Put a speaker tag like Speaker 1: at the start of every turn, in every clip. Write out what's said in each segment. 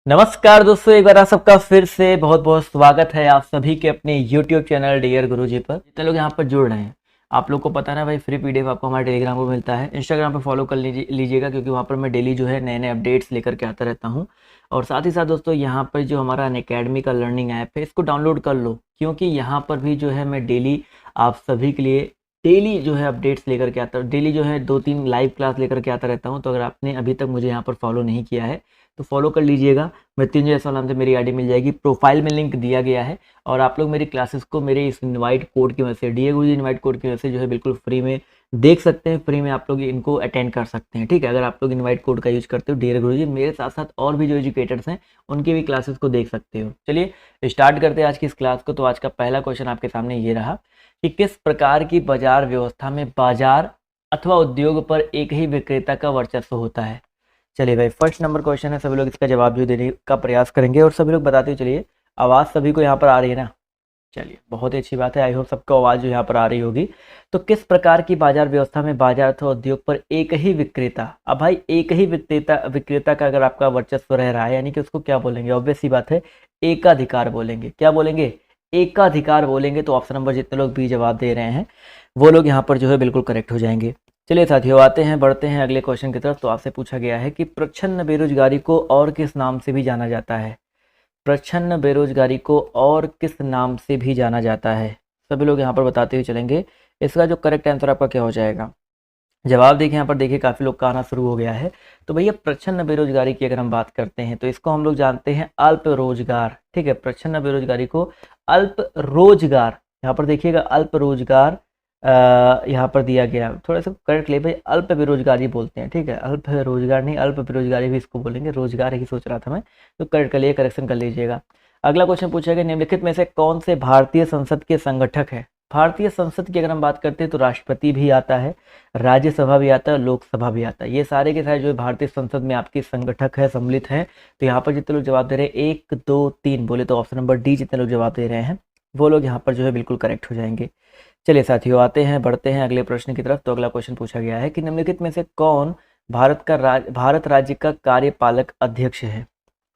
Speaker 1: नमस्कार दोस्तों, एक बार आप सबका फिर से बहुत बहुत स्वागत है आप सभी के अपने YouTube चैनल डियर गुरुजी पर। जितने लोग यहाँ पर जुड़ रहे हैं, आप लोग को पता है ना भाई, फ्री पीडीएफ आपको हमारे टेलीग्राम पर मिलता है। इंस्टाग्राम पर फॉलो कर लीजिएगा क्योंकि वहाँ पर मैं डेली जो है नए नए अपडेट्स लेकर के आता रहता हूँ। और साथ ही साथ दोस्तों, यहाँ पर जो हमारा अनअकैडमी का लर्निंग ऐप है, इसको डाउनलोड कर लो, क्योंकि यहाँ पर भी जो है मैं डेली आप सभी के लिए डेली जो है अपडेट्स लेकर के आता हूँ। डेली जो है 2-3 लाइव क्लास लेकर के आता रहता हूँ। तो अगर आपने अभी तक मुझे यहाँ पर फॉलो नहीं किया है तो फॉलो कर लीजिएगा। मृत्युंजय जयसवाल नाम से मेरी आईडी मिल जाएगी, प्रोफाइल में लिंक दिया गया है। और आप लोग मेरी क्लासेस को मेरे इस इनवाइट कोड की वजह से, डीए गुरुजी इनवाइट कोड की वजह से जो है बिल्कुल फ्री में देख सकते हैं, फ्री में आप लोग इनको अटेंड कर सकते हैं। ठीक है, अगर आप लोग इनवाइट कोड का यूज करते हो डियर गुरुजी, मेरे साथ साथ और भी जो एजुकेटर्स हैं उनकी भी क्लासेस को देख सकते हो। चलिए स्टार्ट करते हैं आज की इस क्लास को। तो आज का पहला क्वेश्चन आपके सामने ये रहा कि किस प्रकार की बाजार व्यवस्था में बाजार अथवा उद्योग पर एक ही विक्रेता का वर्चस्व होता है। चलिए भाई, फर्स्ट नंबर क्वेश्चन है, सभी लोग इसका जवाब जो देने का प्रयास करेंगे और सभी लोग बताते हुए चलिए। आवाज़ सभी को यहाँ पर आ रही है ना? चलिए, बहुत ही अच्छी बात है। आई होप सबको आवाज़ जो यहाँ पर आ रही होगी। तो किस प्रकार की बाजार व्यवस्था में बाजार अथवा उद्योग पर एक ही विक्रेता, अब भाई एक ही विक्रेता का अगर आपका वर्चस्व रह रहा है, यानी कि उसको क्या बोलेंगे? ऑब्वियस सी बात है, एकाधिकार बोलेंगे। क्या बोलेंगे? एकाधिकार बोलेंगे। तो ऑप्शन नंबर जितने लोग भी जवाब दे रहे हैं वो लोग यहाँ पर जो है बिल्कुल करेक्ट हो जाएंगे। चलिए साथियों, आते हैं, बढ़ते हैं अगले क्वेश्चन की तरफ। तो आपसे पूछा गया है कि प्रच्छन्न बेरोजगारी को और किस नाम से भी जाना जाता है? प्रच्छन्न बेरोजगारी को और किस नाम से भी जाना जाता है? सभी लोग यहाँ पर बताते हुए चलेंगे। इसका जो करेक्ट आंसर आपका क्या हो जाएगा? जवाब देखिए, यहाँ पर देखिए काफ़ी लोग का आना शुरू हो गया है। तो भैया, प्रच्छन्न बेरोजगारी की अगर हम बात करते हैं तो इसको हम लोग जानते हैं अल्प रोजगार। ठीक है, प्रच्छन्न बेरोजगारी को अल्प रोजगार, यहाँ पर देखिएगा अल्प रोजगार यहाँ पर दिया गया। थोड़ा सा करेक्ट ले भाई, अल्प बेरोजगारी बोलते हैं। ठीक है, अल्प रोजगार नहीं, अल्प बेरोजगारी भी इसको बोलेंगे, रोजगार ही सोच रहा था मैं। तो करेक्ट कर लिए, करेक्शन कर लीजिएगा। अगला क्वेश्चन पूछा गया, निम्नलिखित में से कौन से भारतीय संसद के संगठक है? भारतीय संसद की अगर हम बात करते हैं तो राष्ट्रपति भी आता है, राज्यसभा भी आता है, लोकसभा भी आता है। ये सारे के सारे जो भारतीय संसद में आपके संगठक है, सम्मिलित हैं। तो यहाँ पर जितने लोग जवाब दे रहे हैं 1 2 3 बोले तो ऑप्शन नंबर डी जितने लोग जवाब दे रहे हैं वो लोग यहाँ पर जो है बिल्कुल करेक्ट हो जाएंगे। चलिए साथियों, आते हैं, बढ़ते हैं अगले प्रश्न की तरफ। तो अगला क्वेश्चन पूछा गया है कि निम्नलिखित में से कौन भारत राज्य का कार्यपालक अध्यक्ष है?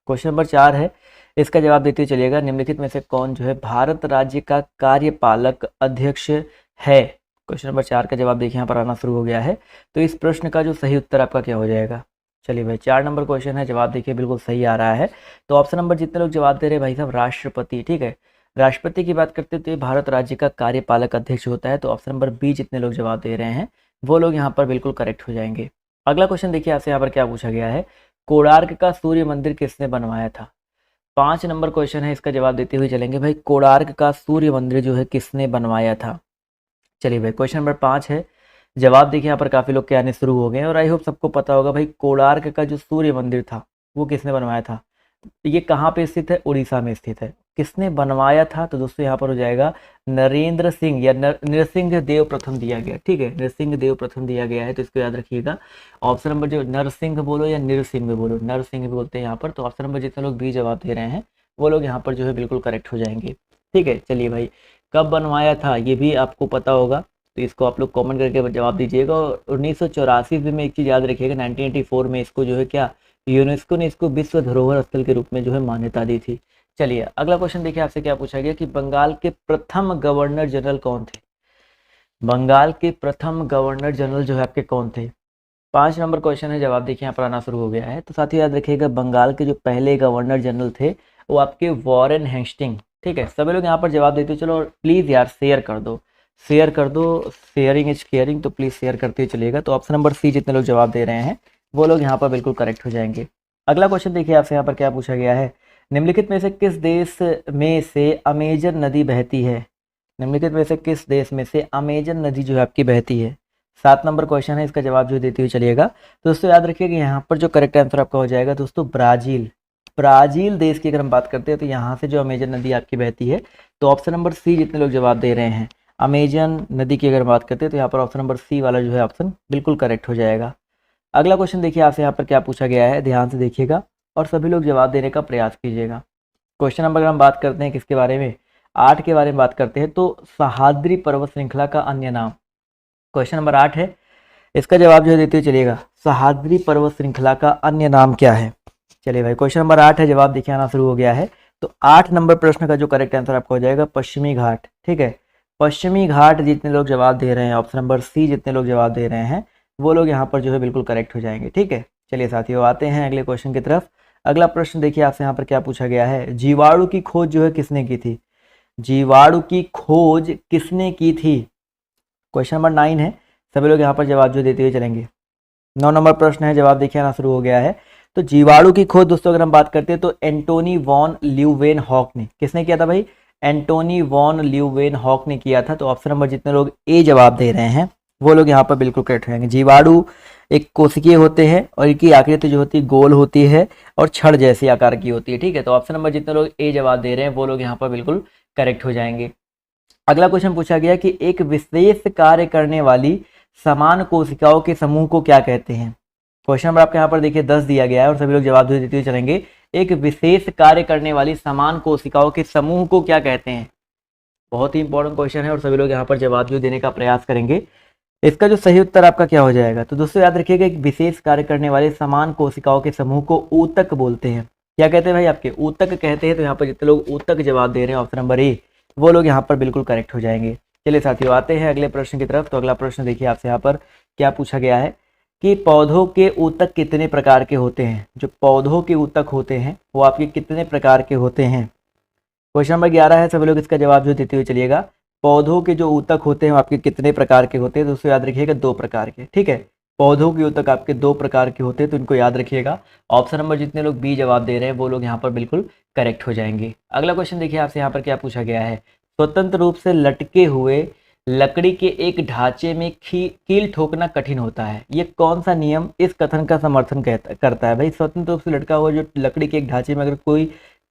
Speaker 1: क्वेश्चन नंबर 4 है, इसका जवाब देते चलिएगा। निम्नलिखित में से कौन जो है भारत राज्य का कार्यपालक अध्यक्ष है? क्वेश्चन नंबर 4 का जवाब देखिए यहाँ पर आना शुरू हो गया है। तो इस प्रश्न का जो सही उत्तर आपका क्या हो जाएगा? चलिए भाई, 4 नंबर क्वेश्चन है, जवाब देखिए बिल्कुल सही आ रहा है। तो ऑप्शन नंबर जितने लोग जवाब दे रहे हैं भाई साहब, राष्ट्रपति। ठीक है, राष्ट्रपति की बात करते हैं तो ये भारत राज्य का कार्यपालक अध्यक्ष होता है। तो ऑप्शन नंबर बी जितने लोग जवाब दे रहे हैं वो लोग यहाँ पर बिल्कुल करेक्ट हो जाएंगे। अगला क्वेश्चन देखिए आपसे यहाँ पर क्या पूछा गया है, कोणार्क का सूर्य मंदिर किसने बनवाया था? 5 नंबर क्वेश्चन है, इसका जवाब देते हुए चलेंगे भाई। कोणार्क का सूर्य मंदिर जो है किसने बनवाया था? चलिए भाई, क्वेश्चन नंबर 5 है, जवाब देखिए यहाँ पर काफ़ी लोग के आने शुरू हो गए हैं और आई होप सबको पता होगा भाई, कोणार्क का जो सूर्य मंदिर था वो किसने बनवाया था? ये कहाँ पे स्थित है? उड़ीसा में स्थित है। किसने बनवाया था? तो दोस्तों यहाँ पर हो जाएगा नरेंद्र सिंह या नरसिंह देव प्रथम दिया गया। ठीक है, नरसिंह देव प्रथम दिया गया है, तो इसको याद रखिएगा। ऑप्शन नंबर जो नरसिंह बोलो या नरसिंह बोलो, नरसिंह भी बोलते हैं यहाँ पर। तो ऑप्शन नंबर जितने लोग बी जवाब दे रहे हैं वो लोग यहाँ पर जो है बिल्कुल करेक्ट हो जाएंगे। ठीक है, चलिए भाई, कब बनवाया था ये भी आपको पता होगा, तो इसको आप लोग कॉमेंट करके जवाब दीजिएगा। और 1984 में एक चीज़ याद रखिएगा, 1984 में इसको जो है क्या, यूनेस्को ने इसको विश्व धरोहर स्थल के रूप में जो है मान्यता दी थी। चलिए अगला क्वेश्चन देखिए, आपसे क्या पूछा गया कि बंगाल के प्रथम गवर्नर जनरल कौन थे? बंगाल के प्रथम गवर्नर जनरल जो है आपके कौन थे? 5 नंबर क्वेश्चन है, जवाब देखिए यहाँ पर आना शुरू हो गया है। तो साथियों याद रखिएगा, बंगाल के जो पहले गवर्नर जनरल थे वो आपके वॉरेन हेस्टिंग। ठीक है, सभी लोग यहाँ पर जवाब देते चलो। प्लीज़ यार शेयर कर दो, शेयर कर दो, शेयरिंग इज केयरिंग, तो प्लीज़ शेयर करते चलिएगा। तो ऑप्शन नंबर सी जितने लोग जवाब दे रहे हैं वो लोग यहाँ पर बिल्कुल करेक्ट हो जाएंगे। अगला क्वेश्चन देखिए आपसे यहाँ पर क्या पूछा गया है, निम्नलिखित में से किस देश में से अमेजन नदी बहती है? निम्नलिखित में से किस देश में से अमेजन नदी जो है आपकी बहती है? 7 नंबर क्वेश्चन है, इसका जवाब जो देते हुए चलिएगा। तो दोस्तों याद रखिएगा, यहाँ पर जो करेक्ट आंसर आपका हो जाएगा दोस्तों ब्राज़ील। ब्राज़ील देश की अगर हम बात करते हैं तो यहाँ से जो अमेजन नदी आपकी बहती है। तो ऑप्शन नंबर सी जितने लोग जवाब दे रहे हैं, अमेजन नदी की अगर बात करते हैं तो यहाँ पर ऑप्शन नंबर सी वाला जो है ऑप्शन बिल्कुल करेक्ट हो जाएगा। अगला क्वेश्चन देखिए आपसे यहाँ पर क्या पूछा गया है, ध्यान से देखिएगा और सभी लोग जवाब देने का प्रयास कीजिएगा। क्वेश्चन नंबर अगर हम बात करते हैं किसके बारे में, 8 के बारे में बात करते हैं। तो सह्याद्री पर्वत श्रृंखला का अन्य नाम, क्वेश्चन नंबर 8 है, इसका जवाब जो है देते हुए चलिएगा। सह्याद्री पर्वत श्रृंखला का अन्य नाम क्या है? चलिए भाई, क्वेश्चन नंबर 8 है, जवाब देखिए आना शुरू हो गया है। तो 8 नंबर प्रश्न का जो करेक्ट आंसर आपका हो जाएगा पश्चिमी घाट। ठीक है, पश्चिमी घाट जितने लोग जवाब दे रहे हैं, ऑप्शन नंबर सी जितने लोग जवाब दे रहे हैं, वो लोग यहाँ पर जो है बिल्कुल करेक्ट हो जाएंगे। ठीक है, चलिए साथियों आते हैं अगले क्वेश्चन की तरफ। अगला प्रश्न देखिए आपसे यहाँ पर क्या पूछा गया है, जीवाणु की खोज जो है किसने की थी? जीवाणु की खोज किसने की थी? क्वेश्चन नंबर 9 है, सभी लोग यहाँ पर जवाब जो देते हुए चलेंगे। 9 नंबर प्रश्न है, जवाब देखिए आना शुरू हो गया है। तो जीवाणु की खोज दोस्तों अगर हम बात करते हैं तो एंटोनी वॉन ल्यूवेनहॉक ने, किसने किया था भाई? एंटोनी वॉन ल्यूवेनहॉक ने किया था। तो ऑप्शन नंबर जितने लोग ए जवाब दे रहे हैं वो लोग यहाँ पर बिल्कुल करेक्ट रहेंगे। जीवाणु एक कोशिकीय होते हैं और इनकी आकृति जो होती है गोल होती है और छड़ जैसी आकार की होती है। ठीक है, तो ऑप्शन नंबर जितने लोग ए जवाब दे रहे हैं वो लोग यहाँ पर बिल्कुल करेक्ट हो जाएंगे। अगला क्वेश्चन पूछा गया कि एक विशेष कार्य करने वाली समान कोशिकाओं के समूह को क्या कहते हैं? क्वेश्चन नंबर आपके यहाँ पर देखिए 10 दिया गया है और सभी लोग जवाब देते हुए चलेंगे। एक विशेष कार्य करने वाली समान कोशिकाओं के समूह को क्या कहते हैं? बहुत ही इंपॉर्टेंट क्वेश्चन है और सभी लोग यहाँ पर जवाब जो देने का प्रयास करेंगे। इसका जो सही उत्तर आपका क्या हो जाएगा? तो दोस्तों याद रखिएगा, एक विशेष कार्य करने वाले समान कोशिकाओं के समूह को ऊतक बोलते हैं। क्या कहते हैं भाई? आपके ऊतक कहते हैं। तो यहाँ पर जितने लोग ऊतक जवाब दे रहे हैं ऑप्शन नंबर ए, वो लोग यहाँ पर बिल्कुल करेक्ट हो जाएंगे। चलिए साथियों आते हैं अगले प्रश्न की तरफ। तो अगला प्रश्न देखिए आपसे यहाँ पर क्या पूछा गया है कि पौधों के ऊतक कितने प्रकार के होते हैं? जो पौधों के ऊतक होते हैं वो आपके कितने प्रकार के होते हैं? क्वेश्चन नंबर 11 है, सभी लोग इसका जवाब जो देते हुए चलिएगा। पौधों के जो ऊतक होते हैं वो आपके कितने प्रकार के होते हैं? तो उसको याद रखिएगा 2 प्रकार के। ठीक है, पौधों के ऊतक आपके 2 प्रकार के होते हैं, तो इनको याद रखिएगा। ऑप्शन नंबर जितने लोग बी जवाब दे रहे हैं वो लोग यहाँ पर बिल्कुल करेक्ट हो जाएंगे। अगला क्वेश्चन देखिए आपसे यहाँ पर क्या पूछा गया है, स्वतंत्र रूप से लटके हुए लकड़ी के एक ढांचे में कील ठोकना कठिन होता है, ये कौन सा नियम इस कथन का समर्थन करता है? भाई स्वतंत्र रूप से लटका हुआ जो लकड़ी के एक ढांचे में अगर कोई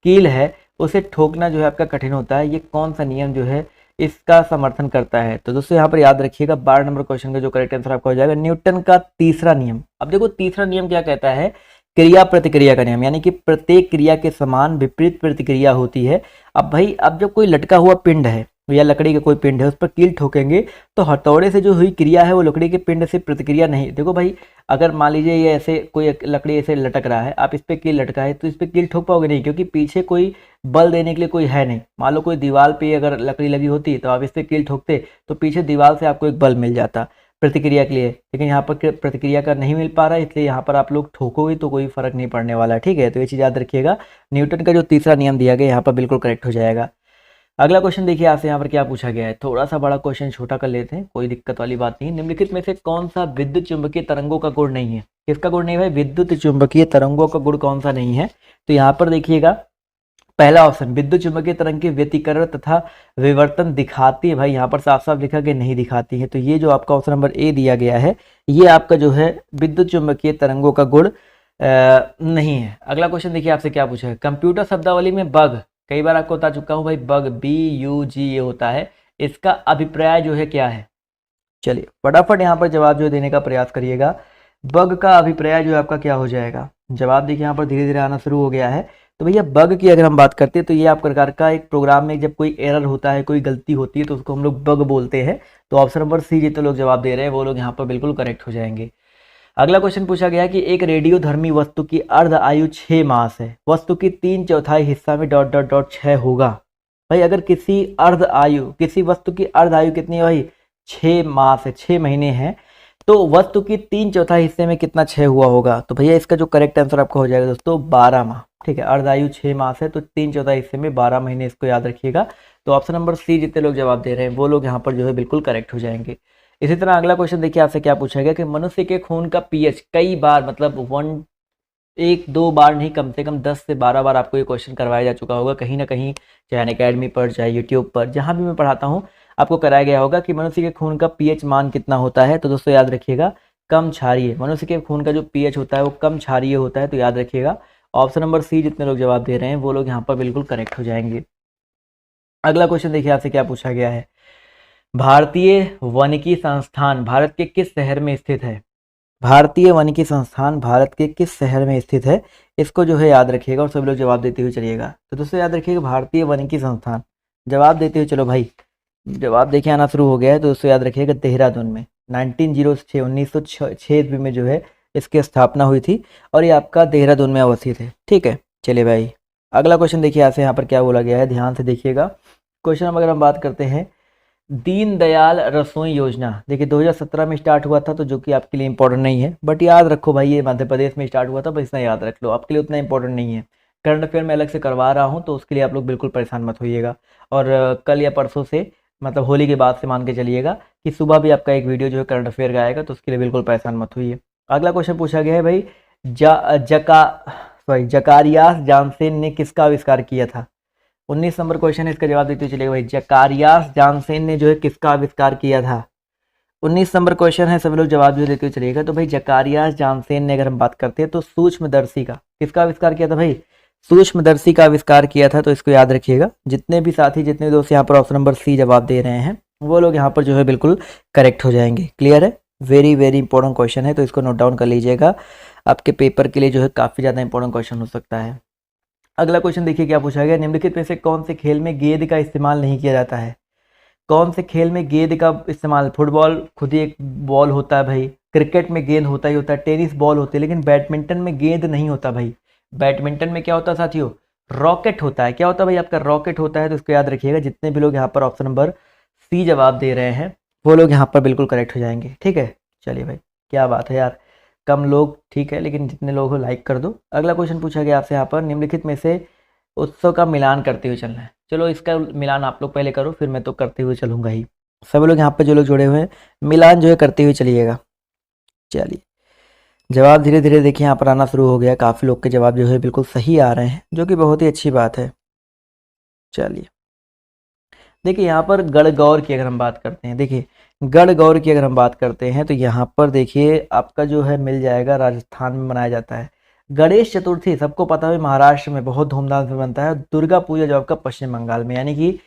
Speaker 1: कील है उसे ठोकना जो है आपका कठिन होता है, ये कौन सा नियम जो है इसका समर्थन करता है? तो दोस्तों यहाँ पर याद रखिएगा 12 नंबर क्वेश्चन का जो करेक्ट आंसर आपका हो जाएगा न्यूटन का तीसरा नियम। अब देखो तीसरा नियम क्या कहता है, क्रिया प्रतिक्रिया का नियम, यानी कि प्रत्येक क्रिया के समान विपरीत प्रतिक्रिया होती है। अब भाई अब जब कोई लटका हुआ पिंड है या लकड़ी का कोई पिंड है उस पर कील ठोकेंगे तो हथौड़े से जो हुई क्रिया है वो लकड़ी के पिंड से प्रतिक्रिया नहीं। देखो भाई अगर मान लीजिए ये ऐसे कोई लकड़ी ऐसे लटक रहा है, आप इस पर कील लटका है तो इस पर कील ठोक पाओगे नहीं, क्योंकि पीछे कोई बल देने के लिए कोई है नहीं। मान लो कोई दीवार पे अगर लकड़ी लगी होती तो आप इस पर कील ठोकते तो पीछे दीवार से आपको एक बल मिल जाता प्रतिक्रिया के लिए, लेकिन यहाँ पर प्रतिक्रिया का नहीं मिल पा रहा है, इसलिए यहाँ पर आप लोग ठोकोगे तो कोई फर्क नहीं पड़ने वाला। ठीक है, तो ये चीज़ याद रखिएगा, न्यूटन का जो तीसरा नियम दिया गया यहाँ पर बिल्कुल करेक्ट हो जाएगा। अगला क्वेश्चन देखिए आपसे यहाँ पर क्या पूछा गया है, थोड़ा सा बड़ा क्वेश्चन छोटा कर लेते हैं, कोई दिक्कत वाली बात नहीं। निम्नलिखित में से कौन सा विद्युत चुंबकीय तरंगों का गुण नहीं है? किसका गुण नहीं भाई? विद्युत चुंबकीय तरंगों का गुण कौन सा नहीं है? तो यहाँ पर देखिएगा पहला ऑप्शन, विद्युत चुंबकीय तरंग के व्यतिकरण तथा विवर्तन दिखाती है। भाई यहाँ पर साफ साफ लिखा कि नहीं दिखाती है, तो ये जो आपका ऑप्शन नंबर ए दिया गया है ये आपका जो है विद्युत चुंबकीय तरंगों का गुण नहीं है। अगला क्वेश्चन देखिए आपसे क्या पूछा है, कंप्यूटर शब्दावली में बग, कई बार आपको बता चुका हूँ भाई, बग BUG ये होता है, इसका अभिप्राय जो है क्या है? चलिए फटाफट यहाँ पर जवाब जो देने का प्रयास करिएगा। बग का अभिप्राय जो है आपका क्या हो जाएगा? जवाब देखिए यहाँ पर धीरे धीरे आना शुरू हो गया है। तो भैया बग की अगर हम बात करते हैं तो ये आप प्रकार का एक प्रोग्राम में जब कोई एरर होता है, कोई गलती होती है तो उसको हम लोग बग बोलते हैं। तो ऑप्शन नंबर सी जितने लोग जवाब दे रहे हैं वो लोग यहाँ पर बिल्कुल करेक्ट हो जाएंगे। अगला क्वेश्चन पूछा गया कि एक रेडियोधर्मी वस्तु की अर्ध आयु 6 मास है, वस्तु की 3/4 हिस्सा में ... 6 होगा। भाई अगर किसी वस्तु की अर्ध आयु कितनी है भाई? 6 मास है, 6 महीने हैं, तो वस्तु की 3/4 हिस्से में कितना 6 हुआ होगा? तो भैया इसका जो करेक्ट आंसर आपका हो जाएगा दोस्तों 12 माह। ठीक है, अर्ध आयु 6 मास है तो 3/4 हिस्से में 12 महीने, इसको याद रखिएगा। तो ऑप्शन नंबर सी जितने लोग जवाब दे रहे हैं वो लोग यहाँ पर जो है बिल्कुल करेक्ट हो जाएंगे। इसी तरह अगला क्वेश्चन देखिए आपसे क्या पूछा गया कि मनुष्य के खून का pH कई बार, मतलब 1-2 बार नहीं, कम से कम 10 से 12 बार आपको ये क्वेश्चन करवाया जा चुका होगा कहीं ना कहीं, चाहे अनअकैडमी पर, चाहे यूट्यूब पर, जहाँ भी मैं पढ़ाता हूँ आपको कराया गया होगा कि मनुष्य के खून का pH मान कितना होता है। तो दोस्तों याद रखिएगा कम क्षारीय, मनुष्य के खून का जो pH होता है वो कम क्षारीय होता है, तो याद रखिएगा ऑप्शन नंबर सी जितने लोग जवाब दे रहे हैं वो लोग यहाँ पर बिल्कुल करेक्ट हो जाएंगे। अगला क्वेश्चन देखिए आपसे क्या पूछा गया है, भारतीय वानिकी संस्थान भारत के किस शहर में स्थित है? भारतीय वानिकी संस्थान भारत के किस शहर में स्थित है? इसको जो है याद रखिएगा और सभी लोग जवाब देते हुए चलिएगा। तो दोस्तों याद रखिएगा भारतीय वानिकी संस्थान, जवाब देते हुए चलो भाई, जवाब देखिए आना शुरू हो गया है। तो दोस्तों याद रखिएगा देहरादून में 1906 में जो है इसकी स्थापना हुई थी और ये आपका देहरादून में अवस्थित है। ठीक है, चलिए भाई अगला क्वेश्चन देखिए आपसे यहाँ पर क्या बोला गया है, ध्यान से देखिएगा। क्वेश्चन अगर हम बात करते हैं दीनदयाल रसोई योजना, देखिए 2017 में स्टार्ट हुआ था, तो जो कि आपके लिए इंपॉर्टेंट नहीं है, बट याद रखो भाई ये मध्य प्रदेश में स्टार्ट हुआ था, बस इतना याद रख लो, आपके लिए उतना इंपॉर्टेंट नहीं है। करंट अफेयर में अलग से करवा रहा हूँ, तो उसके लिए आप लोग बिल्कुल परेशान मत होइएगा। और कल या परसों से, मतलब होली के बाद से मान के चलिएगा कि सुबह भी आपका एक वीडियो जो है करंट अफेयर का आएगा, तो उसके लिए बिल्कुल परेशान मत होइए। अगला क्वेश्चन पूछा गया है भाई, जकारियास जानसेन ने किसका आविष्कार किया था? 19 नंबर क्वेश्चन है, इसका जवाब देते हुए चलेगा भाई, जकारियास जानसेन ने जो है किसका आविष्कार किया था? 19 नंबर क्वेश्चन है, सभी लोग जवाब जो देते हुए चलेगा। तो भाई जकारियास जानसेन ने अगर हम बात करते हैं तो सूक्ष्मदर्शी का किसका आविष्कार किया था भाई? सूक्ष्मदर्शी का आविष्कार किया था, तो इसको याद रखिएगा। जितने भी साथी, जितने दोस्त यहाँ पर ऑप्शन नंबर सी जवाब दे रहे हैं, वो लोग यहाँ पर जो है बिल्कुल करेक्ट हो जाएंगे। क्लियर है? वेरी वेरी इंपॉर्टेंट क्वेश्चन है, तो इसको नोट डाउन कर लीजिएगा, आपके पेपर के लिए जो है काफ़ी ज़्यादा इंपॉर्टेंट क्वेश्चन हो सकता है। अगला क्वेश्चन देखिए क्या पूछा गया, निम्नलिखित में से कौन से खेल में गेंद का इस्तेमाल नहीं किया जाता है? कौन से खेल में गेंद का इस्तेमाल? फुटबॉल खुद ही एक बॉल होता है भाई, क्रिकेट में गेंद होता ही होता है, टेनिस बॉल होती है, लेकिन बैडमिंटन में गेंद नहीं होता भाई। बैडमिंटन में क्या होता है साथियों? रॉकेट होता है। क्या होता है भाई? आपका रॉकेट होता है, तो इसको याद रखिएगा। जितने भी लोग यहाँ पर ऑप्शन नंबर सी जवाब दे रहे हैं, वो लोग यहाँ पर बिल्कुल करेक्ट हो जाएंगे। ठीक है, चलिए भाई, क्या बात है यार, कम लोग ठीक है, लेकिन जितने लोग हो लाइक कर दो। अगला क्वेश्चन पूछा गया आपसे यहाँ पर, निम्नलिखित में से उत्सव का मिलान करते हुए चलना है। चलो इसका मिलान आप लोग पहले करो, फिर मैं तो करते हुए चलूंगा ही। सब लोग यहाँ पर जो लोग जुड़े हुए हैं, मिलान जो है करते हुए चलिएगा। चलिए जवाब धीरे धीरे देखिए यहाँ पर आना शुरू हो गया, काफ़ी लोग के जवाब जो है बिल्कुल सही आ रहे हैं, जो कि बहुत ही अच्छी बात है। चलिए देखिए यहाँ पर गणगौर की अगर हम बात करते हैं, देखिए गणगौर की अगर हम बात करते हैं, तो यहाँ पर देखिए आपका जो है मिल जाएगा, राजस्थान में मनाया जाता है। गणेश चतुर्थी सबको पता है महाराष्ट्र में बहुत धूमधाम से बनता है। दुर्गा पूजा जो आपका पश्चिम बंगाल में, यानी कि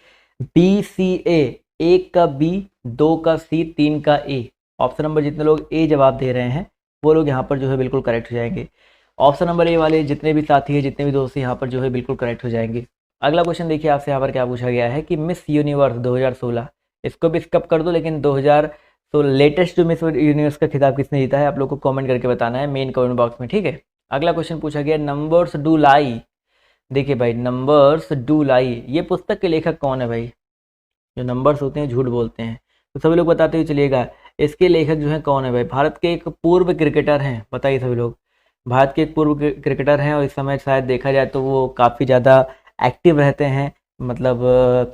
Speaker 1: BCA, 1 का B, 2 का C, 3 का A। ऑप्शन नंबर जितने लोग ए जवाब दे रहे हैं, वो लोग यहाँ पर जो है बिल्कुल करेक्ट हो जाएंगे। ऑप्शन नंबर ए वाले जितने भी साथी हैं, जितने भी दोस्त यहाँ पर जो है बिल्कुल करेक्ट हो जाएंगे। अगला क्वेश्चन देखिए आपसे यहाँ पर क्या पूछा गया है कि मिस यूनिवर्स 2016, इसको भी स्किप कर दो, लेकिन 2016 लेटेस्ट जो मिस यूनिवर्स का खिताब किसने जीता है, आप लोग को कमेंट करके बताना है मेन कमेंट बॉक्स में। ठीक है, अगला क्वेश्चन पूछा गया, नंबर्स डू लाई। देखिए भाई नंबर्स डू लाई, ये पुस्तक के लेखक कौन है भाई? जो नंबर्स होते हैं झूठ बोलते हैं, तो सभी लोग बताते हुए चलिएगा, इसके लेखक जो है कौन है भाई? भारत के एक पूर्व क्रिकेटर हैं, बताइए सभी लोग। भारत के एक पूर्व क्रिकेटर हैं, और इस समय शायद देखा जाए तो वो काफ़ी ज़्यादा एक्टिव रहते हैं, मतलब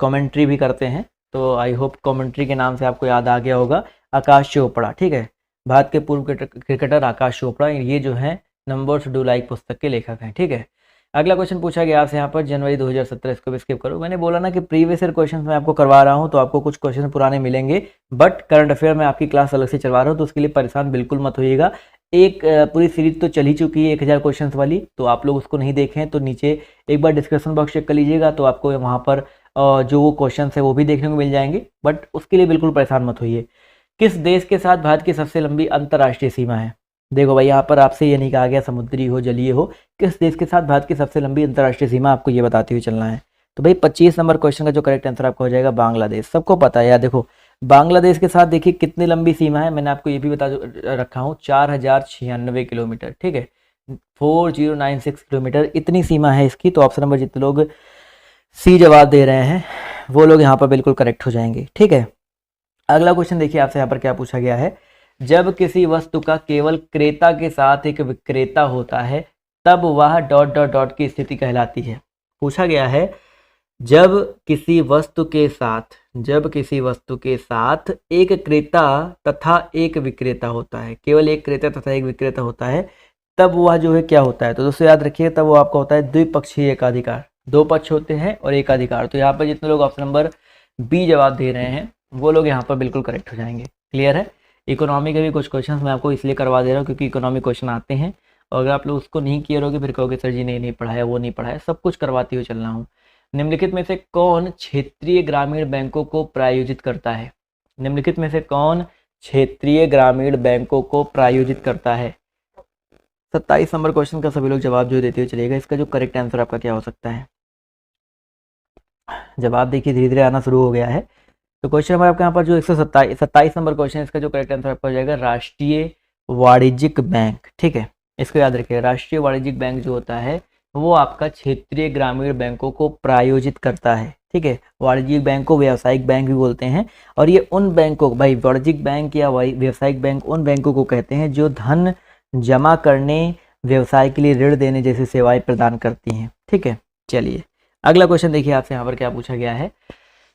Speaker 1: कमेंट्री भी करते हैं। तो आई होप कमेंट्री के नाम से आपको याद आ गया होगा, आकाश चोपड़ा। ठीक है, भारत के पूर्व क्रिकेटर आकाश चोपड़ा, ये जो है नंबर्स डू लाइक पुस्तक के लेखक हैं। ठीक है, अगला क्वेश्चन पूछा गया आपसे यहाँ पर जनवरी 2017, इसको भी स्किप करो। मैंने बोला ना कि प्रीवियस ईयर क्वेश्चन मैं आपको करवा रहा हूँ, तो आपको कुछ क्वेश्चन पुराने मिलेंगे, बट करंट अफेयर में आपकी क्लास अलग से चलवा रहा हूँ, तो उसके लिए परेशान बिल्कुल मत होइएगा। एक पूरी सीरीज तो चल ही चुकी है 1000 क्वेश्चंस वाली, तो आप लोग उसको नहीं देखें तो नीचे एक बार डिस्क्रिप्शन बॉक्स चेक कर लीजिएगा, तो आपको वहाँ पर जो वो क्वेश्चन है वो भी देखने को मिल जाएंगे, बट उसके लिए बिल्कुल परेशान मत होइए। किस देश के साथ भारत की सबसे लंबी अंतर्राष्ट्रीय सीमा है? देखो भाई यहाँ पर आपसे ये नहीं कहा गया समुद्री हो जलीय हो, किस देश के साथ भारत की सबसे लंबी अंतर्राष्ट्रीय सीमा, आपको ये बताते हुए चलना है। तो भाई 25 नंबर क्वेश्चन का जो करेक्ट आंसर आपका हो जाएगा बांग्लादेश। सबको पता है यार, देखो बांग्लादेश के साथ देखिए कितनी लंबी सीमा है, मैंने आपको ये भी बता रखा हूँ, 4096 किलोमीटर। ठीक है, 4096 किलोमीटर इतनी सीमा है इसकी। तो ऑप्शन नंबर जितने लोग सी जवाब दे रहे हैं, वो लोग यहाँ पर बिल्कुल करेक्ट हो जाएंगे। ठीक है, अगला क्वेश्चन देखिए आपसे यहाँ पर क्या पूछा गया है, जब किसी वस्तु का केवल क्रेता के साथ एक विक्रेता होता है, तब वह डॉट डॉट डॉट की स्थिति कहलाती है। पूछा गया है, जब किसी वस्तु के साथ एक क्रेता तथा एक विक्रेता होता है, केवल एक क्रेता तथा एक विक्रेता होता है, तब वह जो है क्या होता है? तो दोस्तों याद रखिए, तब वो आपका होता है द्विपक्षीय एकाधिकार। दो पक्ष होते हैं और एकाधिकार। तो यहाँ पर जितने लोग ऑप्शन नंबर बी जवाब दे रहे हैं, वो लोग यहाँ पर बिल्कुल करेक्ट हो जाएंगे। क्लियर है? इकोनॉमी के भी कुछ क्वेश्चन मैं आपको इसलिए करवा दे रहा हूँ क्योंकि इकोनॉमी क्वेश्चन आते हैं, और अगर आप लोग उसको नहीं किए रहोगे फिर कहोगे सर जी नहीं पढ़ाया, वो नहीं पढ़ाया। सब कुछ करवाते हुए चलना हूँ। निम्नलिखित में से कौन क्षेत्रीय ग्रामीण बैंकों को प्रायोजित करता है? निम्नलिखित में से कौन क्षेत्रीय ग्रामीण बैंकों को प्रायोजित करता है? 27 नंबर क्वेश्चन का सभी लोग जवाब जो देते हुए चलिएगा, इसका जो करेक्ट आंसर आपका क्या हो सकता है? जवाब देखिए धीरे धीरे आना शुरू हो गया है। तो क्वेश्चन नंबर आपके यहाँ पर जो 127 नंबर क्वेश्चन, इसका जो करेक्ट आंसर आपका हो जाएगा राष्ट्रीय वाणिज्यिक बैंक, ठीक है, इसको याद रखिए। राष्ट्रीय वाणिज्यिक बैंक जो होता है वो आपका क्षेत्रीय ग्रामीण बैंकों को प्रायोजित करता है, ठीक है। वाणिज्यिक बैंक को व्यावसायिक बैंक भी बोलते हैं, और ये उन बैंकों, भाई वाणिज्यिक बैंक या व्यावसायिक बैंक उन बैंकों को कहते हैं जो धन जमा करने, व्यवसाय के लिए ऋण देने जैसी सेवाएं प्रदान करती हैं, ठीक है। चलिए अगला क्वेश्चन देखिए आपसे यहाँ पर क्या पूछा गया है।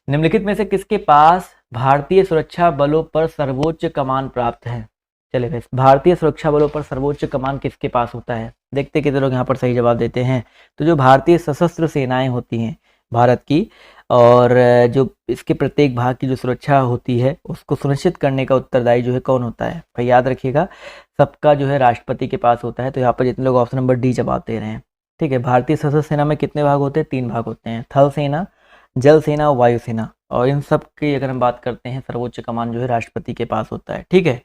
Speaker 1: निम्नलिखित में से किसके पास भारतीय सुरक्षा बलों पर सर्वोच्च कमान प्राप्त है। चलिए भाई, भारतीय सुरक्षा बलों पर सर्वोच्च कमान किसके पास होता है। देखते कितने लोग यहाँ पर सही जवाब देते हैं। तो जो भारतीय सशस्त्र सेनाएं होती हैं भारत की, और जो इसके प्रत्येक भाग की जो सुरक्षा होती है उसको सुनिश्चित करने का उत्तरदायी जो है कौन होता है। भाई याद रखिएगा, सबका जो है राष्ट्रपति के पास होता है। तो यहाँ पर जितने लोग ऑप्शन नंबर डी जवाब दे रहे हैं, ठीक है। भारतीय सशस्त्र सेना में कितने भाग होते हैं, 3 भाग होते हैं, थल सेना, जल सेना और वायु सेना, और इन सब की अगर हम बात करते हैं सर्वोच्च कमान जो है राष्ट्रपति के पास होता है, ठीक है।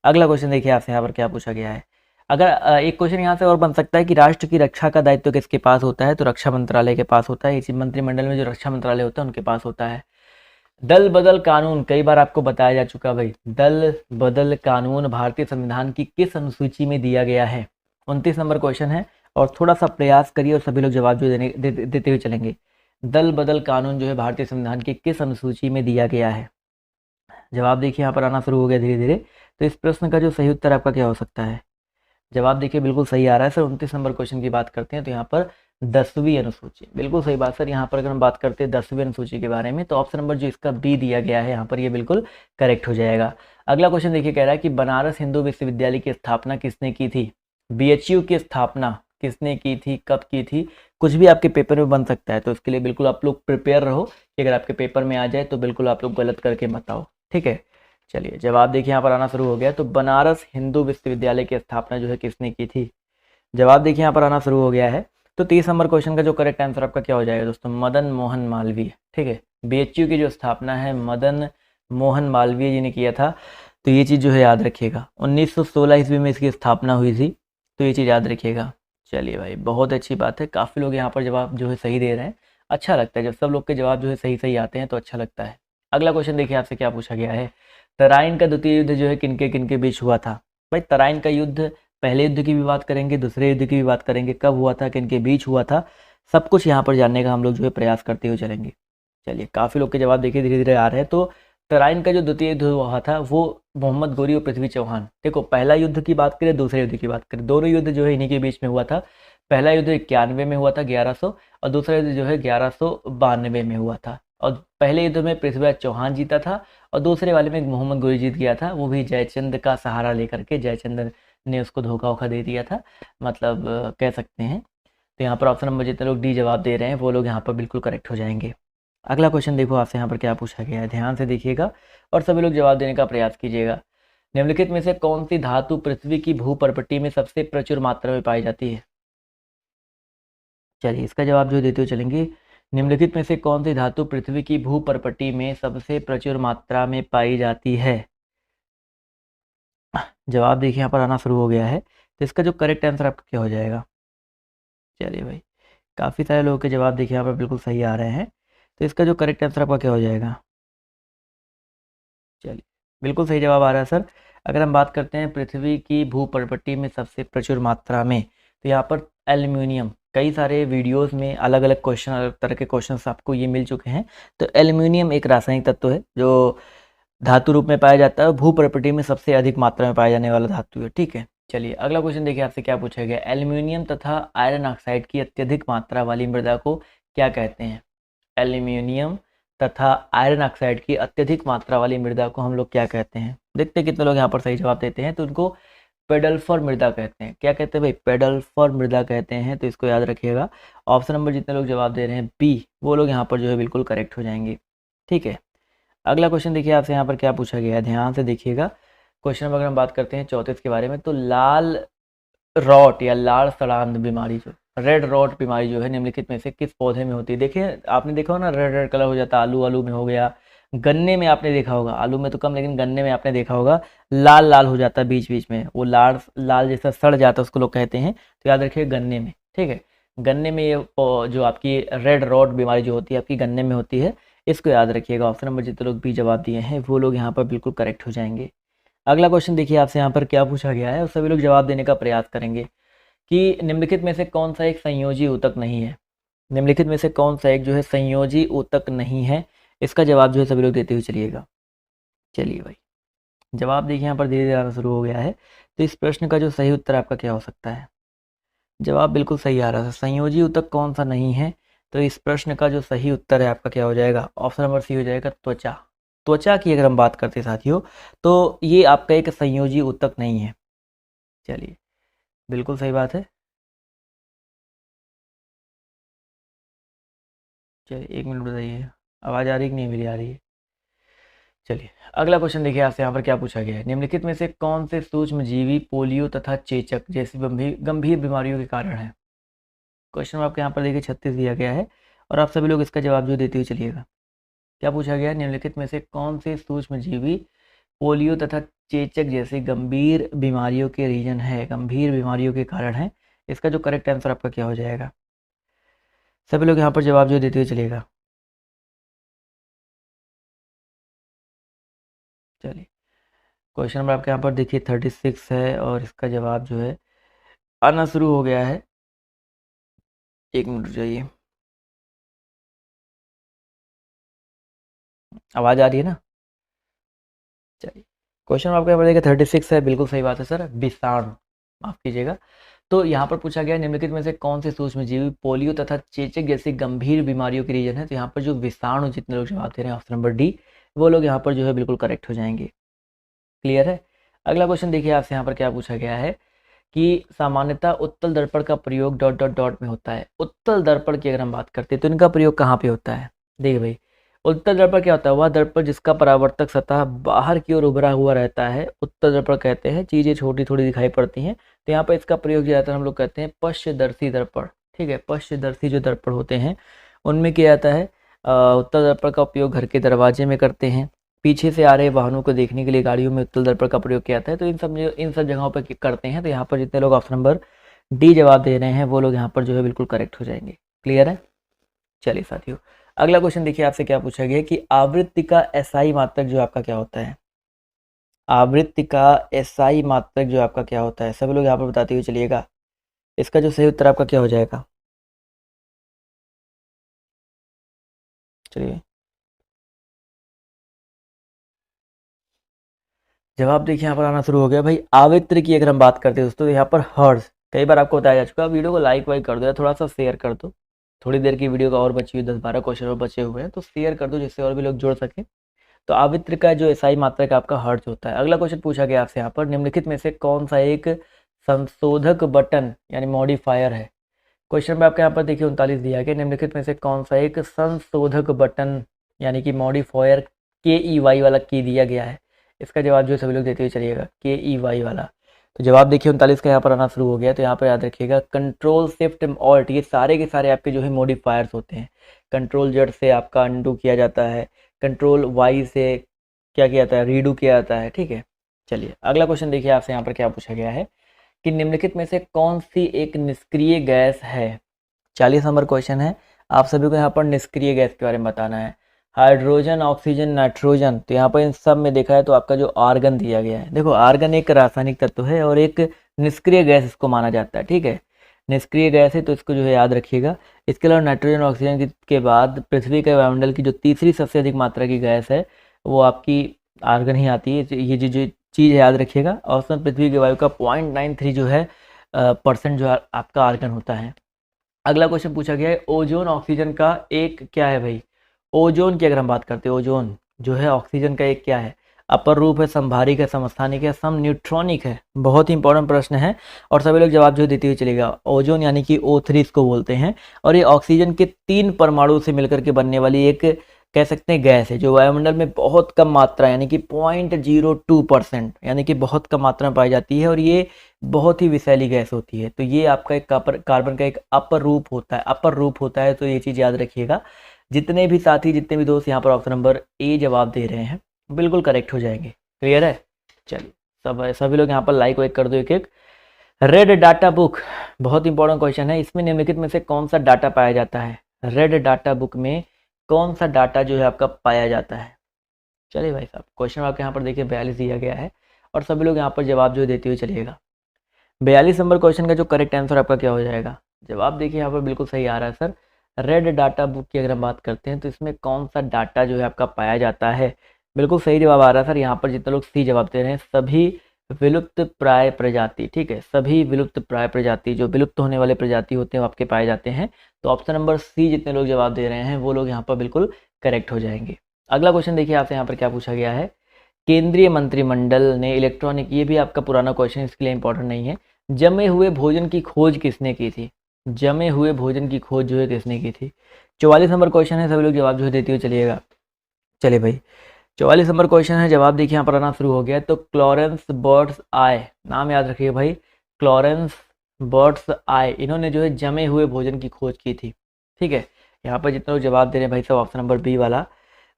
Speaker 1: अगला क्वेश्चन देखिए आपसे यहाँ पर क्या पूछा गया है। अगर एक क्वेश्चन यहाँ से और बन सकता है कि राष्ट्र की रक्षा का दायित्व किसके पास होता है, तो रक्षा मंत्रालय के पास होता है। इसी मंत्रिमंडल में जो रक्षा मंत्रालय होता है उनके पास होता है। दल बदल कानून कई बार आपको बताया जा चुका भाई, दल बदल कानून भारतीय संविधान की किस अनुसूची में दिया गया है। 29 नंबर क्वेश्चन है, और थोड़ा सा प्रयास करिए और सभी लोग जवाब जो देते हुए चलेंगे। दल बदल कानून जो है भारतीय संविधान की किस अनुसूची में दिया गया है। जवाब देखिए यहाँ पर आना शुरू हो गया धीरे धीरे। तो इस प्रश्न का जो सही उत्तर आपका क्या हो सकता है। जवाब देखिए बिल्कुल सही आ रहा है सर। 29 नंबर क्वेश्चन की बात करते हैं तो यहाँ पर 10वीं अनुसूची, बिल्कुल सही बात सर। यहाँ पर अगर हम बात करते हैं 10वीं अनुसूची के बारे में, तो ऑप्शन नंबर जो इसका बी दिया गया है यहाँ पर, ये बिल्कुल करेक्ट हो जाएगा। अगला क्वेश्चन देखिए, कह रहा है कि बनारस हिंदू विश्वविद्यालय की स्थापना किसने की थी। BHU की स्थापना किसने की थी, कब की थी, कुछ भी आपके पेपर में बन सकता है। तो इसके लिए बिल्कुल आप लोग प्रिपेयर रहो कि अगर आपके पेपर में आ जाए तो बिल्कुल आप लोग गलत करके मत आओ, ठीक है। चलिए जवाब देखिए यहाँ पर आना शुरू हो गया। तो बनारस हिंदू विश्वविद्यालय की स्थापना जो है किसने की थी। जवाब देखिए यहाँ पर आना शुरू हो गया है। तो 30 नंबर क्वेश्चन का जो करेक्ट आंसर आपका क्या हो जाएगा दोस्तों, मदन मोहन मालवीय, ठीक है। BHU की जो स्थापना है मदन मोहन मालवीय जी ने किया था। तो ये चीज़ जो है याद रखिएगा। 1916 ईस्वी में इसकी स्थापना हुई थी, तो ये चीज़ याद रखिएगा। चलिए भाई बहुत अच्छी बात है, काफ़ी लोग यहाँ पर जवाब जो है सही दे रहे हैं। अच्छा लगता है जब सब लोग के जवाब जो है सही सही आते हैं, तो अच्छा लगता है। अगला क्वेश्चन देखिए आपसे क्या पूछा गया है। तराइन का द्वितीय युद्ध जो है किनके किनके बीच हुआ था। भाई तराइन का युद्ध, पहले युद्ध की भी बात करेंगे, दूसरे युद्ध की भी बात करेंगे, कब हुआ था, किनके बीच हुआ था, सब कुछ यहाँ पर जानने का हम लोग जो है प्रयास करते हुए चलेंगे। चलिए काफ़ी लोग के जवाब देखिए धीरे धीरे आ रहे हैं। तो तराइन का जो द्वितीय युद्ध हुआ था वो मोहम्मद गोरी और पृथ्वी चौहान, देखो पहला युद्ध की बात करें, दूसरे युद्ध की बात करें, दोनों युद्ध जो है इन्हीं के बीच में हुआ था। पहला युद्ध 91 में हुआ था 1100, और दूसरा युद्ध जो है 1192 में हुआ था। और पहले युद्ध में पृथ्वीराज चौहान जीता था, और दूसरे वाले में मोहम्मद गोरी जीत गया था। वो भी जयचंद का सहारा लेकर के, जयचंद ने उसको धोखा वोखा दे दिया था, मतलब कह सकते हैं। तो यहाँ पर ऑप्शन नंबर जितने लोग डी जवाब दे रहे हैं वो लोग यहाँ पर बिल्कुल करेक्ट हो जाएंगे। अगला क्वेश्चन देखो आपसे यहाँ पर क्या पूछा गया है, ध्यान से देखिएगा और सभी लोग जवाब देने का प्रयास कीजिएगा। निम्नलिखित में से कौन सी धातु पृथ्वी की भूपर्पटी में सबसे प्रचुर मात्रा में पाई जाती है। चलिए इसका जवाब जो देते हुए चलेंगे। निम्नलिखित में से कौन सी धातु पृथ्वी की भूपर्पटी में सबसे प्रचुर मात्रा में पाई जाती है। जवाब देखिए यहाँ पर आना शुरू हो गया है। तो इसका जो करेक्ट आंसर आपका क्या हो जाएगा। चलिए भाई काफ़ी सारे लोगों के जवाब देखिए यहाँ पर बिल्कुल सही आ रहे हैं। तो इसका जो करेक्ट आंसर आपका क्या हो जाएगा। चलिए बिल्कुल सही जवाब आ रहा है सर। अगर हम बात करते हैं पृथ्वी की भूपर्पटी में सबसे प्रचुर मात्रा में, तो यहाँ पर एल्यूमिनियम, कई सारे वीडियोस में अलग अलग क्वेश्चन, अलग तरह के क्वेश्चंस आपको ये मिल चुके हैं। तो एल्यूमिनियम एक रासायनिक तत्व है जो धातु रूप में पाया जाता है, भूपर्पटी में सबसे अधिक मात्रा में पाया जाने वाला धातु है, ठीक है। चलिए अगला क्वेश्चन देखिए आपसे क्या पूछा गया। एल्यूमिनियम तथा आयरन ऑक्साइड की अत्यधिक मात्रा वाली मृदा को क्या कहते हैं। एल्यूमिनियम तथा आयरन ऑक्साइड की अत्यधिक मात्रा वाली मृदा को हम लोग क्या कहते हैं। देखते हैं कितने लोग यहाँ पर सही जवाब देते हैं। तो उनको पेडल्फर मृदा कहते हैं। क्या कहते हैं भाई, पेडल्फर मृदा कहते हैं। तो इसको याद रखिएगा। ऑप्शन नंबर जितने लोग जवाब दे रहे हैं बी, वो लोग यहाँ पर जो है बिल्कुल करेक्ट हो जाएंगे, ठीक है। अगला क्वेश्चन देखिए आपसे यहाँ पर क्या पूछा गया है, ध्यान से देखिएगा। क्वेश्चन नंबर अगर हम बात करते हैं 34 के बारे में, तो लाल रॉट या लाल सड़ांध बीमारी, जो रेड रॉट बीमारी जो है निम्नलिखित में से किस पौधे में होती है। देखिए आपने देखा होगा ना, रेड रेड कलर हो जाता है, आलू आलू में हो गया, गन्ने में आपने देखा होगा, आलू में तो कम लेकिन गन्ने में आपने देखा होगा लाल लाल हो जाता है बीच बीच में, वो लाल लाल जैसा सड़ जाता है, उसको लोग कहते हैं। तो याद रखिए गन्ने में, ठीक है। गन्ने में ये जो आपकी रेड रॉट बीमारी जो होती है आपकी गन्ने में होती है, इसको याद रखिएगा। ऑप्शन नंबर जितने लोग भी जवाब दिए हैं वो लोग यहाँ पर बिल्कुल करेक्ट हो जाएंगे। अगला क्वेश्चन देखिए आपसे यहाँ पर क्या पूछा गया है और सभी लोग जवाब देने का प्रयास करेंगे कि निम्नलिखित में से कौन सा एक संयोजी ऊतक नहीं है। निम्नलिखित में से कौन सा एक जो है संयोजी ऊतक नहीं है, इसका जवाब जो है सभी लोग देते हुए चलिएगा। चलिए भाई, जवाब देखिए यहाँ पर धीरे धीरे आना शुरू हो गया है। तो इस प्रश्न का जो सही उत्तर आपका क्या हो सकता है? जवाब बिल्कुल सही आ रहा है। संयोजी ऊतक कौन सा नहीं है? तो इस प्रश्न का जो सही उत्तर है आपका क्या हो जाएगा? ऑप्शन नंबर सी हो जाएगा, त्वचा। त्वचा की अगर हम बात करते हैं साथियों, तो ये आपका एक संयोजी ऊतक नहीं है। चलिए, बिल्कुल सही बात है। चलिए 1 मिनट बताइए, आवाज़ आ रही कि नहीं मेरी आ रही है? चलिए, अगला क्वेश्चन देखिए आपसे यहाँ पर क्या पूछा गया है। निम्नलिखित में से कौन से सूक्ष्म जीवी पोलियो तथा चेचक जैसी गंभीर गंभीर बीमारियों के कारण है? क्वेश्चन आपके यहाँ पर देखिए 36 दिया गया है और आप सभी लोग इसका जवाब जो देते हुए चलिएगा। क्या पूछा गया है? निम्नलिखित में से कौन से सूक्ष्म जीवी पोलियो तथा चेचक जैसी गंभीर बीमारियों के रीजन है, गंभीर बीमारियों के कारण है? इसका जो करेक्ट आंसर आपका क्या हो जाएगा? सभी लोग यहाँ पर जवाब जो देते हुए चलिएगा। चलिए, क्वेश्चन नंबर आपके यहाँ पर देखिए 36 है और इसका जवाब जो है आना शुरू हो गया है। 1 मिनट रुक, आवाज़ आ रही है ना? चलिए, क्वेश्चन आपके यहाँ पर देखिए 36 है, बिल्कुल सही बात है सर, विषाणु, माफ कीजिएगा। तो यहाँ पर पूछा गया निम्नलिखित में से कौन से सूक्ष्म जीवी पोलियो तथा चेचक जैसी गंभीर बीमारियों के रीजन है? तो यहाँ पर जो विषाणु, जितने लोग जवाब दे रहे हैं ऑप्शन नंबर डी, वो लोग यहाँ पर जो है बिल्कुल करेक्ट हो जाएंगे। क्लियर है? अगला क्वेश्चन देखिए आपसे यहाँ पर क्या पूछा गया है कि सामान्यतः उत्तल दर्पण का प्रयोग डॉट डॉट डॉट में होता है। उत्तल दर्पण की अगर हम बात करते हैं तो इनका प्रयोग कहाँ पे होता है? देखिए भाई, उत्तल दर्पण क्या होता है? वह दर्पण जिसका परावर्तक सतह बाहर की ओर उभरा हुआ रहता है, उत्तल दर्पण कहते हैं। चीज़ें छोटी थोड़ी दिखाई पड़ती हैं, तो यहाँ पर इसका प्रयोग ज़्यादातर हम लोग कहते हैं पश्चदर्शी दर्पण। ठीक है, पश्चदर्शी जो दर्पण होते हैं उनमें किया जाता है। उत्तल दर्पण का उपयोग घर के दरवाजे में करते हैं, पीछे से आ रहे वाहनों को देखने के लिए गाड़ियों में उत्तल दर्पण का प्रयोग किया जाता है। तो इन सब जगहों पर करते हैं। तो यहाँ पर जितने लोग ऑप्शन नंबर डी जवाब दे रहे हैं वो लोग यहाँ पर जो है बिल्कुल करेक्ट हो जाएंगे। क्लियर है? चलिए साथियों, अगला क्वेश्चन देखिए आपसे क्या पूछा गया कि आवृत्ति का एसआई मात्रक जो आपका क्या होता है? आवृत्ति का एसआई मात्रक जो आपका क्या होता है? सभी लोग यहाँ पर बताते हुए चलिएगा। इसका जो सही उत्तर आपका क्या हो जाएगा? चलिए, जवाब देखिए यहाँ पर आना शुरू हो गया भाई। आवृत्ति की अगर हम बात करते हैं दोस्तों, तो यहाँ पर हर्ट्ज, कई बार आपको बताया जा चुका है। वीडियो को लाइक वाइक कर दो या थोड़ा सा शेयर कर दो। थोड़ी देर की वीडियो का और बची हुई 10-12 क्वेश्चन और बचे हुए हैं, तो शेयर कर दो जिससे और भी लोग जुड़ सकें। तो आवृत्ति का जो एसआई मात्रक आपका हर्ट्ज होता है। अगला क्वेश्चन पूछा गया आपसे यहाँ पर, निम्नलिखित में से कौन सा एक संशोधक बटन यानी मॉडिफायर है? क्वेश्चन में आपके यहाँ पर देखिए 39 दिया गया, निम्नलिखित में से कौन सा एक संशोधक बटन यानी कि मॉडिफायर के ई वाई वाला की दिया गया है? इसका जवाब जो सभी लोग देते हुए चलिएगा, के ई वाई वाला। तो जवाब देखिए 39 का यहाँ पर आना शुरू हो गया। तो यहाँ पर याद रखिएगा, कंट्रोल शिफ्ट ऑल्ट, ये सारे के सारे आपके जो है मॉडिफायर्स होते हैं। कंट्रोल जेड से आपका अनडू किया जाता है, कंट्रोल वाई से क्या किया जाता है? रीडू किया जाता है। ठीक है, चलिए अगला क्वेश्चन देखिए आपसे यहाँ पर क्या पूछा गया है कि निम्नलिखित में से कौन सी एक निष्क्रिय गैस है? 40 नंबर क्वेश्चन है। आप सभी को यहाँ पर निष्क्रिय गैस के बारे में बताना है। Hydrogen, oxygen, nitrogen. तो यहाँ पर इन सब में देखा है तो आपका जो आर्गन दिया गया है, देखो आर्गन एक रासायनिक तत्व है और एक निष्क्रिय गैस इसको माना जाता है। ठीक है, निष्क्रिय गैस है तो इसको जो है याद रखिएगा। इसके अलावा नाइट्रोजन, ऑक्सीजन के बाद पृथ्वी के वायुमंडल की जो तीसरी सबसे अधिक मात्रा की गैस है वो आपकी आर्गन ही आती है। ये जो चीज़ याद रखिएगा, औसतन पृथ्वी की वायु का 0.93 जो है परसेंट जो आपका आर्गन होता है। अगला क्वेश्चन पूछा गया है, ओजोन ऑक्सीजन का एक क्या है भाई? ओजोन की अगर हम बात करते हैं, ओजोन जो है ऑक्सीजन का एक क्या है? अपर रूप है, समभारिक है, समस्थानिक है, सम न्यूट्रॉनिक है? बहुत ही इंपॉर्टेंट प्रश्न है और सभी लोग जवाब जो देते हुए चलेगा। ओजोन यानी कि O3 इसको बोलते हैं और ये ऑक्सीजन के 3 परमाणु से मिलकर के बनने वाली एक कह सकते हैं गैस है जो वायुमंडल में बहुत कम मात्रा यानी कि 0.02% यानी कि बहुत कम मात्रा में पाई जाती है और ये बहुत ही विषैली गैस होती है। तो ये आपका एक कार्बन का एक अपर रूप होता है, अपर रूप होता है। तो ये चीज़ याद रखिएगा। जितने भी साथी, जितने भी दोस्त यहाँ पर ऑप्शन नंबर ए जवाब दे रहे हैं बिल्कुल करेक्ट हो जाएंगे। क्लियर है? चलिए सभी लोग यहाँ पर लाइक वाइक कर दो एक एक। रेड डाटा बुक बहुत इंपॉर्टेंट क्वेश्चन है। इसमें निम्नलिखित में से कौन सा डाटा पाया जाता है? रेड डाटा बुक में कौन सा डाटा जो है आपका पाया जाता है? चलिए भाई साहब, क्वेश्चन आपके यहाँ पर देखिए 42 दिया गया है और सभी लोग यहाँ पर जवाब जो देते हुए चलिएगा। 42 नंबर क्वेश्चन का जो करेक्ट आंसर आपका क्या हो जाएगा? जवाब देखिए यहाँ पर बिल्कुल सही आ रहा है सर। रेड डाटा बुक की अगर हम बात करते हैं तो इसमें कौन सा डाटा जो है आपका पाया जाता है? बिल्कुल सही जवाब आ रहा है सर। यहाँ पर जितने लोग सी जवाब दे रहे हैं, सभी विलुप्त प्राय प्रजाति, ठीक है, सभी विलुप्त प्राय प्रजाति, जो विलुप्त होने वाले प्रजाति होते हैं वो आपके पाए जाते हैं। तो ऑप्शन नंबर सी जितने लोग जवाब दे रहे हैं वो लोग यहाँ पर बिल्कुल करेक्ट हो जाएंगे। अगला क्वेश्चन देखिए आपसे यहाँ पर क्या पूछा गया है। केंद्रीय मंत्रिमंडल ने इलेक्ट्रॉनिक, ये भी आपका पुराना क्वेश्चन, इसके लिए इंपॉर्टेंट नहीं है। जमे हुए भोजन की खोज किसने की थी? जमे हुए भोजन की खोज जो है किसने की थी? 44 नंबर क्वेश्चन है, सभी लोग जवाब जो है देते हुए चलिएगा। चलिए भाई, 44 नंबर क्वेश्चन है, जवाब देखिए यहाँ पर आना शुरू हो गया है। तो क्लॉरेंस बर्ड्स आय, नाम याद रखिए भाई, क्लॉरेंस बर्ड्स आय, इन्होंने जो है जमे हुए भोजन की खोज की थी। ठीक है, यहाँ पर जितने लोग जवाब दे रहे हैं भाई साहब ऑप्शन नंबर बी वाला,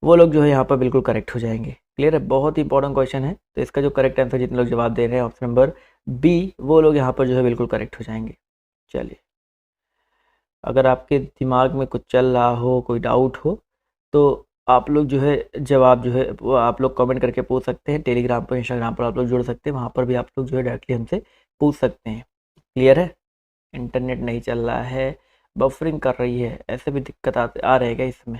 Speaker 1: वो लोग जो है यहाँ पर बिल्कुल करेक्ट हो जाएंगे। क्लियर है, बहुत ही इंपॉर्टेंट क्वेश्चन है। तो इसका जो करेक्ट आंसर जितने लोग जवाब दे रहे हैं ऑप्शन नंबर बी, वो लोग यहाँ पर जो है बिल्कुल करेक्ट हो जाएंगे। चलिए, अगर आपके दिमाग में कुछ चल रहा हो, कोई डाउट हो, तो आप लोग जो है जवाब जो है वो आप लोग कमेंट करके पूछ सकते हैं। टेलीग्राम पर, इंस्टाग्राम पर आप लोग जुड़ सकते हैं, वहाँ पर भी आप लोग जो है डायरेक्टली हमसे पूछ सकते हैं। क्लियर है, इंटरनेट नहीं चल रहा है, बफरिंग कर रही है, ऐसे भी दिक्कत आ रहेगा इसमें।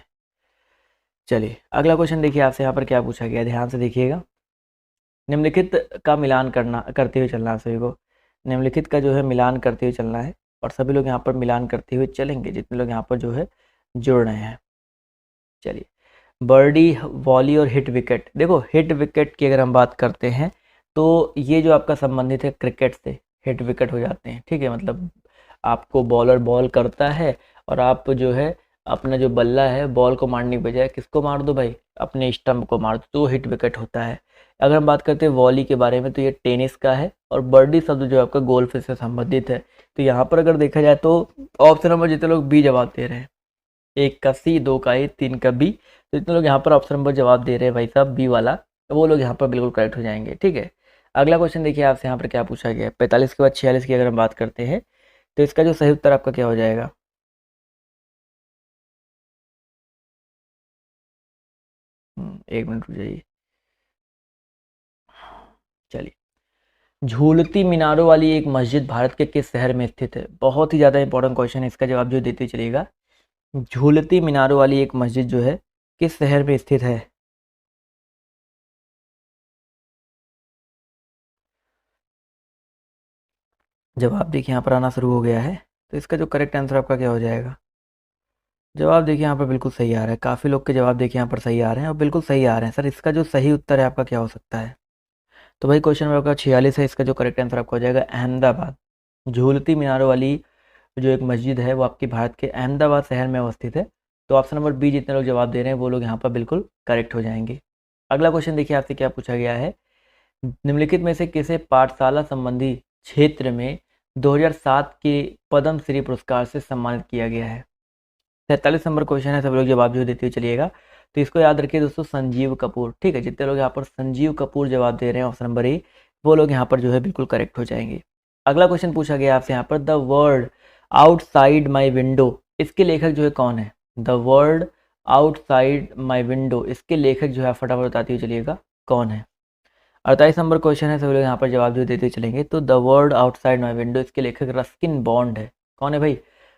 Speaker 1: चलिए, अगला क्वेश्चन देखिए आपसे यहाँ पर क्या पूछा गया, ध्यान से देखिएगा। निम्नलिखित का मिलान करते हुए चलना है सभी को। निम्नलिखित का जो है मिलान करते हुए चलना है और सभी लोग यहाँ पर मिलान करते हुए चलेंगे जितने लोग यहाँ पर जो है जुड़ रहे हैं। चलिए, बर्डी, वॉली और हिट विकेट। देखो, हिट विकेट की अगर हम बात करते हैं तो ये जो आपका संबंधित है क्रिकेट से, हिट विकेट हो जाते हैं। ठीक है, मतलब आपको बॉलर बॉल करता है और आप जो है अपना जो बल्ला है बॉल को मारने के बजाय किसको मार दो भाई, अपने स्टंप को मार दो, तो हिट विकेट होता है। अगर हम बात करते हैं वॉली के बारे में तो ये टेनिस का है और बर्डी शब्द जो है आपका गोल्फ से संबंधित है। तो यहाँ पर अगर देखा जाए तो ऑप्शन नंबर जितने लोग बी जवाब दे रहे हैं, एक का सी, दो का ए, तीन का बी, तो इतने लोग यहाँ पर ऑप्शन नंबर जवाब दे रहे हैं भाई साहब बी वाला, तो वो लोग यहाँ पर बिल्कुल करेक्ट हो जाएंगे। ठीक है, अगला क्वेश्चन देखिए आपसे यहाँ पर क्या पूछा गया है। 45 के बाद 46 की अगर हम बात करते हैं तो इसका जो सही उत्तर आपका क्या हो जाएगा? एक मिनट रुक जाइए। चलिए, झूलती मीनारों वाली एक मस्जिद भारत के किस शहर में स्थित है? बहुत ही ज़्यादा इंपॉर्टेंट क्वेश्चन है, इसका जवाब जो देते चलिएगा। झूलती मीनारों वाली एक मस्जिद जो है किस शहर में स्थित है? जवाब देखिए यहाँ पर आना शुरू हो गया है। तो इसका जो करेक्ट आंसर आपका क्या हो जाएगा? जवाब देखिए यहाँ पर बिल्कुल सही आ रहा है। काफ़ी लोग के जवाब देखिए यहाँ पर सही आ रहे हैं और बिल्कुल सही आ रहे हैं। सर, इसका जो सही उत्तर है आपका क्या हो सकता है? तो भाई क्वेश्चन नंबर आपका 46 है, इसका जो करेक्ट आंसर आपका हो जाएगा अहमदाबाद। झूलती मीनारों वाली जो एक मस्जिद है वो आपकी भारत के अहमदाबाद शहर में अवस्थित है। तो ऑप्शन नंबर बी जितने लोग जवाब दे रहे हैं वो लोग यहाँ पर बिल्कुल करेक्ट हो जाएंगे। अगला क्वेश्चन देखिए आपसे क्या पूछा गया है। निम्नलिखित में से किसे पाठशाला संबंधी क्षेत्र में 2007 के पद्म श्री पुरस्कार से सम्मानित किया गया है? 43 नंबर क्वेश्चन है, सब लोग जवाब जो देते हुए चलिएगा। तो इसको याद रखिए दोस्तों, संजीव कपूर। ठीक है, जितने लोग यहाँ पर संजीव कपूर जवाब दे रहे हैं ऑप्शन नंबर ए, वो लोग यहाँ पर जो है बिल्कुल करेक्ट हो जाएंगे। अगला क्वेश्चन पूछा गया आपसे यहाँ पर, the world outside my window, इसके लेखक जो है कौन है? The world outside my window, इसके लेखक जो है फटाफट बताते हुए चलिएगा कौन है? 48 नंबर क्वेश्चन है, सभी लोग यहाँ पर जवाब जो देते चलेंगे। तो the world outside my window, इसके लेखक रस्किन बॉन्ड है। कौन है भाई?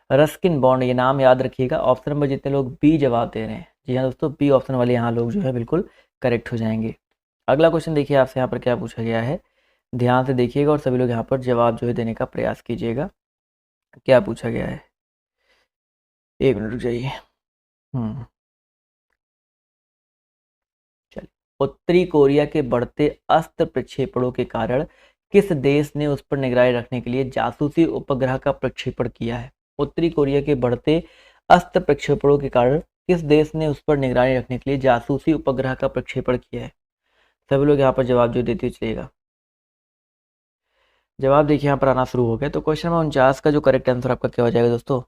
Speaker 1: रस्किन बॉन्ड, ये नाम याद रखिएगा। ऑप्शन नंबर जितने लोग बी जवाब दे रहे हैं, जी हाँ दोस्तों, बी ऑप्शन वाले यहाँ लोग जो है बिल्कुल करेक्ट हो जाएंगे। अगला क्वेश्चन देखिए आपसे यहाँ पर क्या पूछा गया है, ध्यान से देखिएगा और सभी लोग यहाँ पर जवाब जो है देने का प्रयास कीजिएगा। क्या पूछा गया है, एक मिनट रुक जाइए। चलिए, उत्तरी कोरिया के बढ़ते अस्त्र प्रक्षेपणों के कारण किस देश ने उस पर निगरानी रखने के लिए जासूसी उपग्रह का प्रक्षेपण किया है? उत्तरी कोरिया के बढ़ते अस्त्र प्रक्षेपणों के कारण किस देश ने उस पर निगरानी रखने के लिए जासूसी उपग्रह का प्रक्षेपण किया है? सभी लोग यहाँ पर जवाब जो देते चलिएगा। जवाब देखिए यहाँ पर आना शुरू हो गया। तो क्वेश्चन नंबर 49 का जो करेक्ट आंसर आपका क्या हो जाएगा दोस्तों?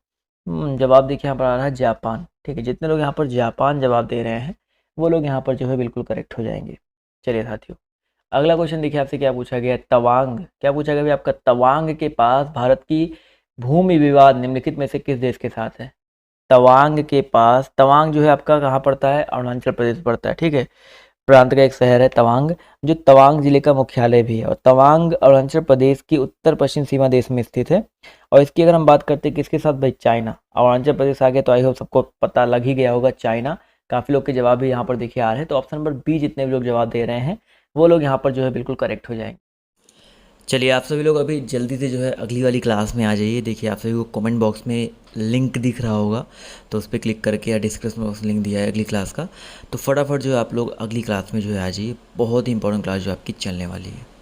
Speaker 1: जवाब देखिए यहाँ पर आ रहा है जापान। ठीक है, जितने लोग यहाँ पर जापान जवाब दे रहे हैं वो लोग यहाँ पर जो है बिल्कुल करेक्ट हो जाएंगे। चलिए साथियों, अगला क्वेश्चन देखिए आपसे क्या पूछा गया है। तवांग, क्या पूछा गया आपका? तवांग के पास भारत की भूमि विवाद निम्नलिखित में से किस देश के साथ है? तवांग के पास, तवांग जो है आपका कहाँ पड़ता है? अरुणाचल प्रदेश पड़ता है। ठीक है, प्रांत का एक शहर है तवांग, जो तवांग जिले का मुख्यालय भी है। और तवांग अरुणाचल प्रदेश की उत्तर पश्चिम सीमा देश में स्थित है। और इसकी अगर हम बात करते हैं किसके साथ, भाई चाइना। अरुणाचल प्रदेश आगे तो आई होप सबको पता लग ही गया होगा, चाइना। काफ़ी लोग के जवाब भी यहाँ पर देखिए आ रहे हैं, तो ऑप्शन नंबर बी जितने भी लोग जवाब दे रहे हैं वो लोग यहाँ पर जो है बिल्कुल करेक्ट हो जाएंगे। चलिए आप सभी लोग अभी जल्दी से जो है अगली वाली क्लास में आ जाइए। देखिए आप सभी को कमेंट बॉक्स में लिंक दिख रहा होगा, तो उस पर क्लिक करके, या डिस्क्रिप्शन बॉक्स में लिंक दिया है अगली क्लास का, तो फटाफट जो है आप लोग अगली क्लास में जो है आ जाइए। बहुत ही इंपॉर्टेंट क्लास जो आपकी चलने वाली है।